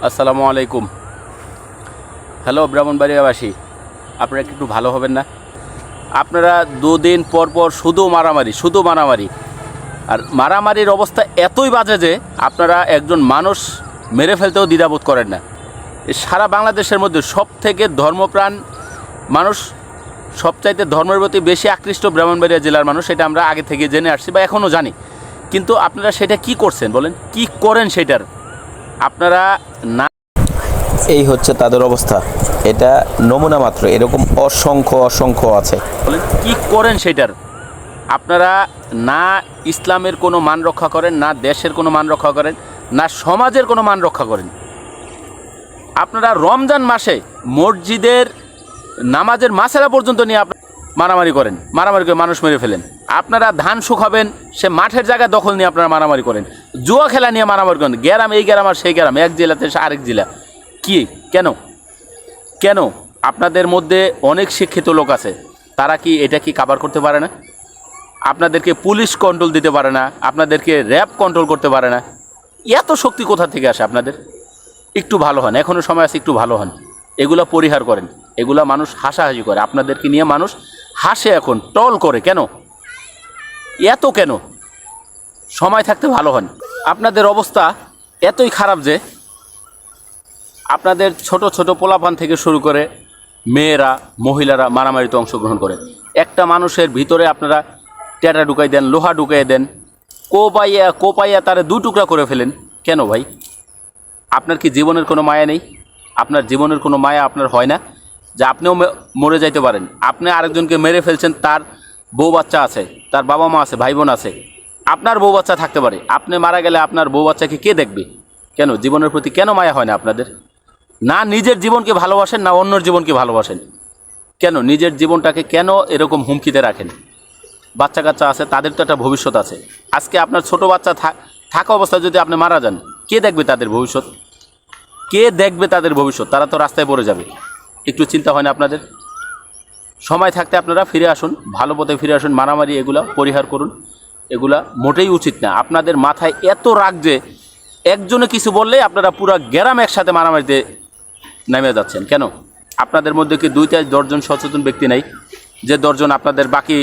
আসসালামু আলাইকুম। হ্যালো ব্রাহ্মণবাড়িয়াবাসী, আপনারা একটু ভালো হবেন না? আপনারা দুদিন পর পর শুধু মারামারি, আর মারামারির অবস্থা এতই বাজে যে আপনারা একজন মানুষ মেরে ফেলতেও দ্বিধাবোধ করেন না। সারা বাংলাদেশের মধ্যে সব থেকে ধর্মপ্রাণ মানুষ, সবচাইতে ধর্মের প্রতি বেশি আকৃষ্ট ব্রাহ্মণবাড়িয়া জেলার মানুষ, সেটা আমরা আগে থেকে জেনে আসছি বা এখনও জানি। কিন্তু আপনারা সেটা কি করছেন বলেন, কি করেন সেটার আপনারা না? এই হচ্ছে তাদের অবস্থা। এটা নমুনা মাত্র, এরকম অসংখ্য আছে। বলেন কি করেন সেটার আপনারা? না ইসলামের কোনো মান রক্ষা করেন, না দেশের কোনো মান রক্ষা করেন, না সমাজের কোনো মান রক্ষা করেন। আপনারা রমজান মাসে মসজিদের নামাজের মাসেরা পর্যন্ত নিয়ে আপনারা মারামারি করে মানুষ মেরে ফেলেন। আপনারা ধান শুকাবেন, সে মাঠের জায়গা দখল নিয়ে আপনারা মারামারি করেন। জুয়া খেলা নিয়ে মারামারি করেন, গ্রাম এই গ্রাম আর সেই গ্রাম, এক জেলাতে আরেক জেলা। কি কেন আপনাদের মধ্যে অনেক শিক্ষিত লোক আছে, তারা কি এটা কি কাভার করতে পারে না? আপনাদেরকে পুলিশ কন্ট্রোল দিতে পারে না, আপনাদেরকে র্যাব কন্ট্রোল করতে পারে না? এত শক্তি কোথা থেকে আসে আপনাদের? একটু ভালো হন, এখনও সময় আছে, একটু ভালো হন। এগুলা পরিহার করেন। এগুলা মানুষ হাসাহাসি করে, আপনাদেরকে নিয়ে মানুষ হাসে, এখন টল করে। কেন সময় থাকতে ভালো হন। আপনাদের অবস্থা এতই খারাপ যে আপনাদের ছোট ছোট পোলাপান থেকে শুরু করে মেয়েরা, মহিলারা মারামারিতে অংশগ্রহণ করে। একটা মানুষের ভিতরে আপনারা ট্যাটা ঢুকাই দেন, লোহা ঢুকাই দেন, কোপাইয়া তারে দু টুকরা করে ফেলেন। কেন ভাই? আপনার কি জীবনের কোনো মায়া নেই? আপনার জীবনের কোনো মায়া আপনার হয় না যে আপনিও মরে যাইতে পারেন? আপনি আরেকজনকে মেরে ফেলছেন, তার বউ বাচ্চা আছে, তার বাবা মা আছে, ভাই বোন আছে। আপনার বউ বাচ্চা থাকতে পারে, আপনি মারা গেলে আপনার বউ বাচ্চাকে কে দেখবে? কেন জীবনের প্রতি কেন মায়া হয় না আপনাদের? না নিজের জীবনকে ভালোবাসেন, না অন্যর জীবনকে ভালোবাসেন। কেন নিজের জীবনটাকে কেন এরকম হুমকিতে রাখেন? বাচ্চা কাচ্চা আছে, তাদের তো একটা ভবিষ্যৎ আছে। আজকে আপনার ছোট বাচ্চা থাকা অবস্থায় যদি আপনি মারা যান, কে দেখবে তাদের ভবিষ্যৎ? তারা তো রাস্তায় পড়ে যাবে। একটু চিন্তা হয় না আপনাদের? সময় থাকতে আপনারা ফিরে আসুন, ভালো পথে ফিরে আসুন। মারামারি এগুলা পরিহার করুন, এগুলা মোটেই উচিত না। আপনাদের মাথায় এত রাগ যে একজনে কিছু বললেই আপনারা পুরো গ্রাম একসাথে মারামারিতে নেমে যাচ্ছেন। কেন আপনাদের মধ্যে কি 2-10 জন সচেতন ব্যক্তি নাই যে 10 জন আপনাদের বাকি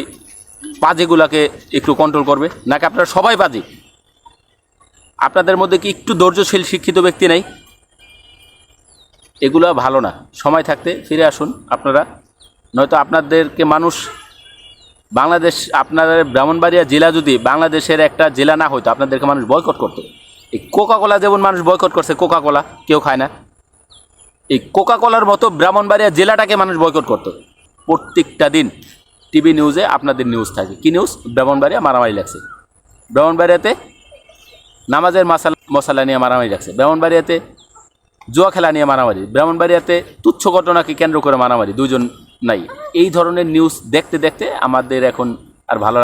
পাজিগুলাকে একটু কন্ট্রোল করবে? নাকি আপনারা সবাই পাজি? আপনাদের মধ্যে কি একটু ধৈর্যশীল শিক্ষিত ব্যক্তি নাই? এগুলা ভালো না। সময় থাকতে ফিরে আসুন আপনারা, নয়তো আপনাদেরকে মানুষ বাংলাদেশ, আপনাদের ব্রাহ্মণবাড়িয়া জেলা যদি বাংলাদেশের একটা জেলা না হইতো, আপনাদেরকে মানুষ বয়কট করতো। এই কোকাকোলা যেমন মানুষ বয়কট করছে, কোকাকোলা কেউ খায় না, এই কোকাকোলার মতো ব্রাহ্মণবাড়িয়া জেলাটাকে মানুষ বয়কট করতো। প্রত্যেকটা দিন টিভি নিউজে আপনাদের নিউজ থাকে। কি নিউজ? ব্রাহ্মণবাড়িয়া মারামারি লাগছে, ব্রাহ্মণবাড়িয়াতে নামাজের মশালা নিয়ে মারামারি লাগছে, ব্রাহ্মণবাড়িয়াতে জুয়া খেলা নিয়ে মারামারি, ব্রাহ্মণবাড়িয়াতে তুচ্ছ ঘটনাকে কেন্দ্র করে মারামারি, 2 জন নাই। এই ধরনের নিউজ দেখতে দেখতে আমাদের এখন আর ভালো